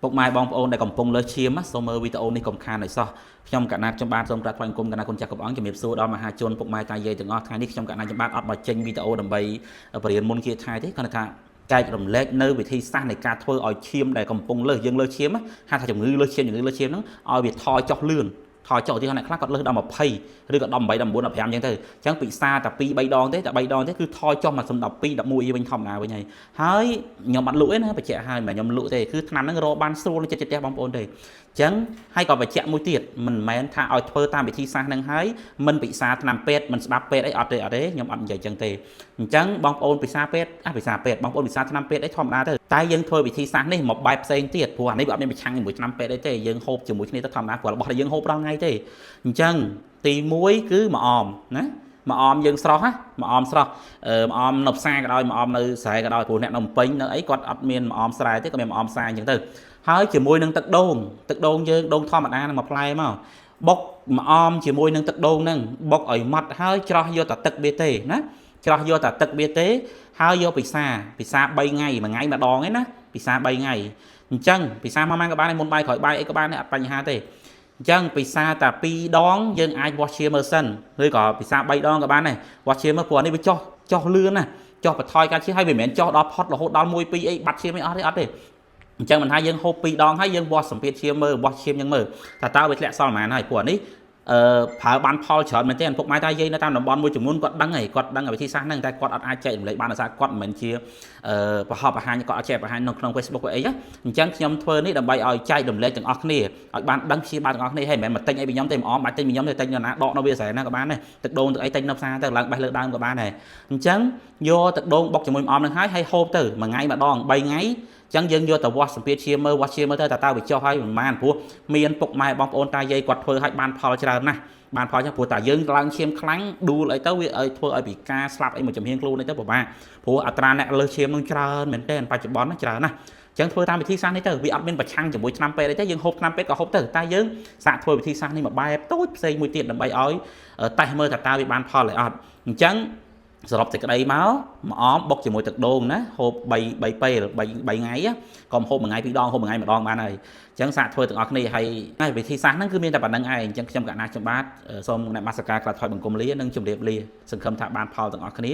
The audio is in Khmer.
ពុកម៉ែបងប្អូនដែលកំពុងលើឈាមសូមមើលវីដេអូនេះកុំខានឲ្យសោះខ្ញុំកណាត់ចំបាទសូមប្រាប់ថ្លែងគុំកណាត់គុណចាស់គ្រប់អង្គជំរាបសួរដល់មហាជនពុកម៉ែតាយាយទាំងអស់ថ្ងៃនេះខ្ញុំកណាត់ចំបាទអត់មកចេញវីដេអូដើម្បីបរៀនមុនគេថ្ងៃទេគាត់ថាចែករំលែកនៅវិធីសាស្ត្រនៃការធ្វើឲ្យឈាមដែលកំពុងលើសយើងលើឈាមហៅថាជំងឺលើសឈាមហ្នឹងឲ្យវាថយចុះលឿនថយចុះទីអ្នកខ្លះគាត់លើសដល់20ឬក៏18 19 15អញ្ចឹងទៅអញ្ចឹងពិសាតែ2 3ដងទេតែ3ដងទេគឺថយចុះមកសំ12 11វិញធម្មតាវិញហើយខ្ញុំអត់លក់ទេណាបញ្ជាក់ឲ្យមិនខ្ញុំលក់ទេគឺឆ្នាំហ្នឹងរកបានស្រួលចិត្តចិត្តបងប្អូនទេអញ្ចឹងហើយក៏បញ្ជាក់មួយទៀតមិនមែនថាឲ្យធ្វើតាមវិធីសាស្ត្រហ្នឹងហើយមិនពិសាឆ្នាំពេទ្យមិនស្ដាប់ពេទ្យអីអត់ទេខ្ញុំអត់និយាយអញ្ចឹងទេអញ្ចឹងបងប្អូនពិសាពេទ្យពិសាពេទ្យបងប្អូនពិសាឆ្នាំពេទ្យអីធម្មតាទៅតែយើងធ្វើវិធីសាស្ត្រនេះមកបែបផ្សេងទៀតព្រោះអានេះវាអត់មានប្រឆាំងជាមួយឆ្នាំពេទ្យអីទេយើងហូបជាមួយគ្នាទៅធម្មតាព្រោះរបស់ដែលយើងហូបរាល់ថ្ងៃទេអញ្ចឹងទី1គឺម្អមណាម្អមយើងស្រស់ណាម្អមស្រស់ម្អមនៅផ្សារក៏ដោយម្អមនៅស្រែក៏ដោយព្រោះអ្នកនៅពេញនៅអីគាត់អត់មានម្អមស្រែទេក៏មានម្អមផ្សារអញ្ចឹងទៅហើយជាមួយនឹងទឹកដូងយើងដូងធម្មតានឹងមកផ្លែមកបុកម្អមជាមួយនឹងទឹកដូងហ្នឹងបុកឲ្យម៉ត់ហើយច្រោះយកតែទឹកវាទេណាច្រោះយកតែទឹកវាទេហើយយកពិសា3ថ្ងៃមួយថ្ងៃម្ដងឯណាពិសា3ថ្ងៃអញ្ចឹងពិសាមកក៏បានមុនបាយក្រោយបាយអីក៏បានអត់បញ្ហាទេអញ្ចឹងពិសាតែ2ដងយើងអាចវាស់ឈាមមើលសិនឬក៏ពិសា3ដងក៏បានដែរវាស់ឈាមមើលព្រោះនេះវាចុះលឿនណាចុះបន្ថយការឈាមហើយវាមិនមែនចុះដល់ផុតរហូតដល់1 2អីបាត់ឈាមអីអត់ទេអញ្ចឹងមិនថាយើងហូប2ដងហើយយើងវាស់សម្ពាធឈាមមើលវាស់ឈាមយើងមើលថាតើវាធ្លាក់សល់ប៉ុន្មានហើយព្រោះនេះប្រើបានផលច្រើនមែនទេពុកម៉ែតាយាយនៅតាមតំបន់មួយចំនួនគាត់ដឹងវិធីសាស្ត្រហ្នឹងតែគាត់អត់អាចចែករំលែកបានដោយសារគាត់មិនមែនជាប្រហបបង្ហាញគាត់អត់ចែកបង្ហាញនៅក្នុង Facebook អីអញ្ចឹងខ្ញុំធ្វើនេះដើម្បីឲ្យចែករំលែកទាំងអស់គ្នាឲ្យបានដឹងព្យាបាលទាំងអស់គ្នាហើយមិនមែនមកទិញអីពីខ្ញុំទេម្អមបាច់ទិញពីខ្ញុំទេទិញនៅណាដកនៅវាស្រែណាក៏បានដែរទឹកដូងទឹកអីទិញនៅផ្សារទៅឡើងបេះលើដើមក៏បានដែរអញ្ចឹងយកទឹកដូងបុកជាមួយម្អមហ្នឹងហើយហូបទៅមួយថ្ងៃម្ដង3ថ្ងៃចឹងយើងយកទៅវាស់សម្ពាធឈាមមើលទៅតើវាចុះហើយប្រហែលព្រោះមានពុកម៉ែបងប្អូនតាយាយគាត់ធ្វើឲ្យបានផលច្រើនណាស់បានផលចឹងព្រោះតាយើងឡើងឈាមខ្លាំងដួលអីទៅវាឲ្យធ្វើឲ្យពិការស្លាប់អីមួយចំហៀងខ្លួនអីទៅពិបាកព្រោះអត្រាអ្នកលើសឈាមនឹងច្រើនមែនទែនបច្ចុប្បន្នណាច្រើនណាស់ចឹងធ្វើតាមវិធីសាស្ត្រនេះទៅវាអត់មានប្រឆាំងជាមួយឆ្នាំពេទ្យអីទេយើងហូបឆ្នាំពេទ្យក៏ហូបទៅតែយើងសាកធ្វើវិធីសាស្ត្រនេះមួយបែបតូចផ្សេងមួយទៀតដើម្បីឲ្យតេស្តមើលថាតើវាបានផលឬអត់អញ្ចឹងសរុបសេចក្តីមកម្អមបុកជាមួយទឹកដូងណាហូប3ពេល3ថ្ងៃកុំហូបមួយថ្ងៃ2ដងហូបមួយថ្ងៃម្ដងបានហើយអញ្ចឹងសាកធ្វើទាំងអស់គ្នាហើយវិធីសាស្ត្រហ្នឹងគឺមានតែប៉ុណ្្នឹងឯងអញ្ចឹងខ្ញុំកណាស់ចំបាទសូមអ្នកមាសការក្រាបថ្វាយបង្គំលានិងជម្រាបលាសង្ឃឹមថាបានផលទាំងអស់គ្នា